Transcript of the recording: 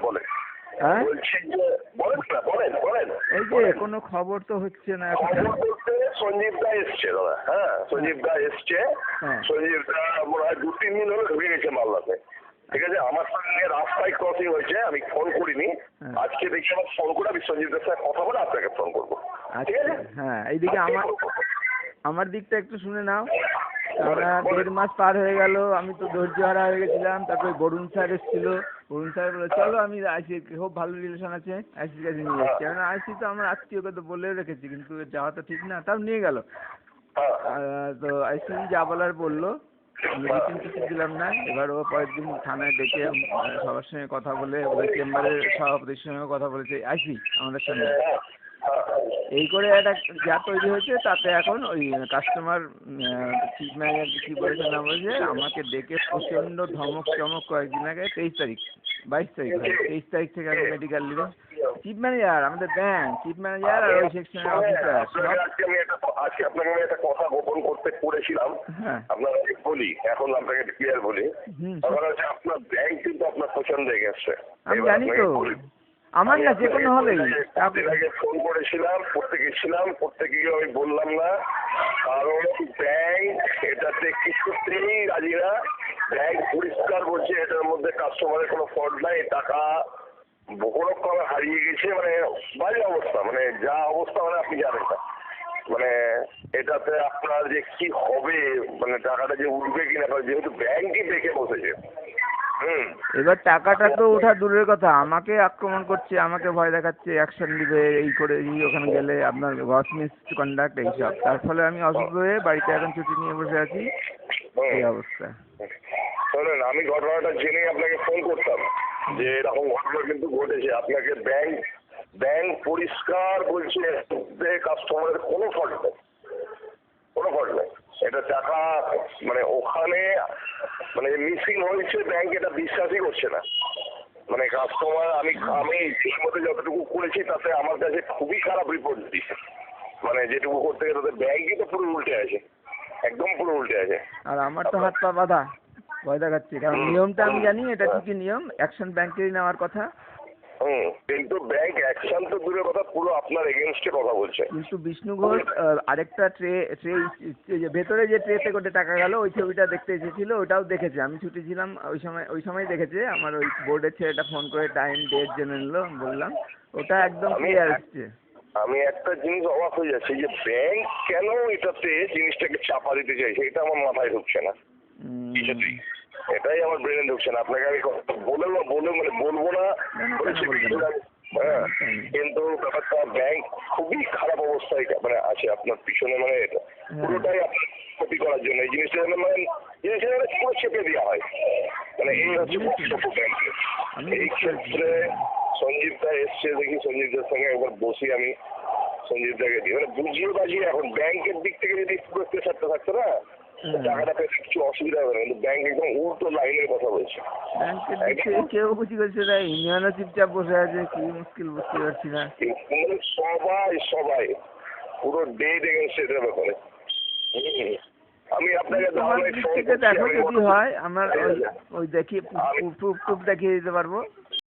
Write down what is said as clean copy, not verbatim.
বলেন। হ্যাঁ বলছি যে বলেন না, বলেন বলেন। এই যে কোনো খবর তো হচ্ছে না এখন। খবর বলতে সঞ্জীব দা এসছে দাদা, হ্যাঁ সঞ্জীব দা এসছে। হ্যাঁ সঞ্জীব দা মনে হয় 2-3 দিন হলো ঢুকে গেছে মালদাতে, ঠিক আছে। আমার সঙ্গে রাস্তায় ক্রসিং হয়েছে, আমি ফোন করিনি। আজকে দেখি আমার ফোন করে আমি সঞ্জীবদের সাথে কথা বলে আপনাকে ফোন করবো, ঠিক আচ্ছা। আছে। হ্যাঁ এইদিকে আমার দিকটা একটু শুনে নাও। আমরা 1.5 মাস পার হয়ে গেল, আমি তো ধৈর্য হারা হয়ে গেছিলাম। তারপরে বরুণ স্যার এসেছিল, বরুণ স্যার বলে চলো আমি আইসি, খুব ভালো রিলেশন আছে, আইসির কাছে নিয়ে যাচ্ছি। কারণ আইসি তো আমার আত্মীয়কে তো বলে রেখেছি, কিন্তু যাওয়া তো ঠিক না, তাও নিয়ে গেল। তো আইসি যা বলার বললো, আমি রিটেন কিছু দিলাম না। এবার ও পরের দিন থানায় ডেকে সবার সঙ্গে কথা বলে, ওদের চেম্বারের সভাপতির সঙ্গে কথা বলেছে আইসি আমাদের সঙ্গে। এই করে একটা যা তৈরি হয়েছে, তাতে এখন ওই কাস্টমার চিফ ম্যানেজার কি বলেছে না বলেছে, আমাকে ডেকে প্রচণ্ড ধমক চমক কয়েকদিন আগে 22 তারিখ 23 তারিখ থেকে আমি মেডিকেল লিভে। চিফ ম্যানেজার আমাদের ব্যাংক চিফ ম্যানেজার আর ওই সেকশনের অফিসার সব। আজকে আপনাকে আমি একটা কথা গোপন করতে করেছিলাম, হ্যাঁ আপনাকে বলি, এখন আপনাকে ক্লিয়ার বলি। আপনার ব্যাংক কিন্তু আপনার পছন্দ হয়ে গেছে, আমি জানি তো। আমার না যে কোনো হলেই আগে ফোন করেছিলাম, করতে গেছিলাম, করতে গিয়ে আমি বললাম না, কারণ ব্যাংক এটাতে কিছুতেই রাজি না। ব্যাংক পরিষ্কার বলছে এটার মধ্যে কাস্টমারের কোনো ফল্ট নাই, টাকা কোনো ক্রমে হারিয়ে গেছে, মানে বাজে অবস্থা, মানে যা অবস্থা মানে আপনি জানেন না। মানে এটাতে আপনার যে কি হবে, মানে টাকাটা যে উঠবে কিনা, যেহেতু ব্যাংকই দেখে বসেছে। এবার টাকাটা তো ওঠা দূরের কথা, আমাকে আক্রমণ করছে, আমাকে ভয় দেখাচ্ছে, অ্যাকশন দিবে এই করে, ওখানে গেলে আপনার গ্রস মিসকন্ডাক্ট এইসব। তার ফলে আমি অসুস্থ হয়ে বাড়িতে এখন ছুটি নিয়ে বসে আছি, এই অবস্থা। শোনেন, আমি ঘটনাটা জেনে আপনাকে ফোন করতাম যে এরকম ঘটনা কিন্তু ঘটেছে। আপনাকে ব্যাংক পরিষ্কার বলছে কাস্টমারের কোনো ফল্ট নেই, কোনো ফল্ট নেই। এটা টাকা মানে ওখানে মানে মিসিং হয়েছে, ব্যাংক এটা বিশ্বাসই করছে না। মানে কাস্টমার আমি ঠিক মতো যতটুকু করেছি তাতে আমার কাছে খুবই খারাপ রিপোর্ট দিচ্ছে। মানে যেটুকু করতে গেলে তাদের ব্যাংকই তো পুরো উল্টে আছে, একদম পুরো উল্টে আছে। আর আমার তো হাত পা বাঁধা, ভয় দেখাচ্ছে। কারণ নিয়মটা আমি জানি, এটা ঠিকই নিয়ম, অ্যাকশন ব্যাংকেরই নেওয়ার কথা। কিন্তু ব্যাংক অ্যাকশন তো দূরের কথা, পুরো আপনার এগেনস্টে কথা বলছে। কিন্তু বিষ্ণু ঘোষ আরেকটা ট্রে ভেতরে যে ট্রেতে করে টাকা গেল, ওই ছবিটা দেখতে এসেছিল, ওটাও দেখেছে। আমি ছুটি ছিলাম ওই সময় দেখেছে। আমার ওই বোর্ডের ছেলেটা ফোন করে টাইম ডেট জেনে নিল, বললাম ওটা একদম ক্লিয়ার আসছে। আমি একটা জিনিস অবাক হয়ে যাচ্ছি যে ব্যাংক কেন এটাতে জিনিসটাকে চাপা দিতে চাইছে, এটা আমার মাথায় ঢুকছে না কিছুতেই। এটাই আমার ব্রেনে ঢুকছে না। আপনাকে আমি বলবো না, হ্যাঁ, কিন্তু ব্যাপারটা ব্যাংক খুবই খারাপ অবস্থায় মানে আছে আপনার পিছনে, মানে এটা পুরোটাই আপনার ক্ষতি করার জন্য এই জিনিসটা মানে জিনিসটা পুরো চেপে দেওয়া হয়। মানে এই হচ্ছে ব্যাংকের। এই ক্ষেত্রে সঞ্জীব দা এসছে, দেখি সঞ্জীবদের সঙ্গে একবার বসি, আমি সঞ্জীব দাকে দিই, মানে বুঝিয়ে বাজিয়ে। এখন ব্যাংকের দিক থেকে যদি একটু প্রেশারটা থাকতো না, টাকাটা পেতে কিছু অসুবিধা হবে না, কিন্তু ব্যাংক একদম উল্টো লাইনের কথা বলছে। কেউ বুঝি করছে না, ইউনিয়নও চুপচাপ বসে আছে, কি মুশকিল বুঝতে পারছি না। সবাই পুরো ডেট এগেন্সট এটার ব্যাপারে। আমি আপনাকে দেখো যদি হয় আমার ওই দেখি প্রুফ দেখিয়ে দিতে পারবো।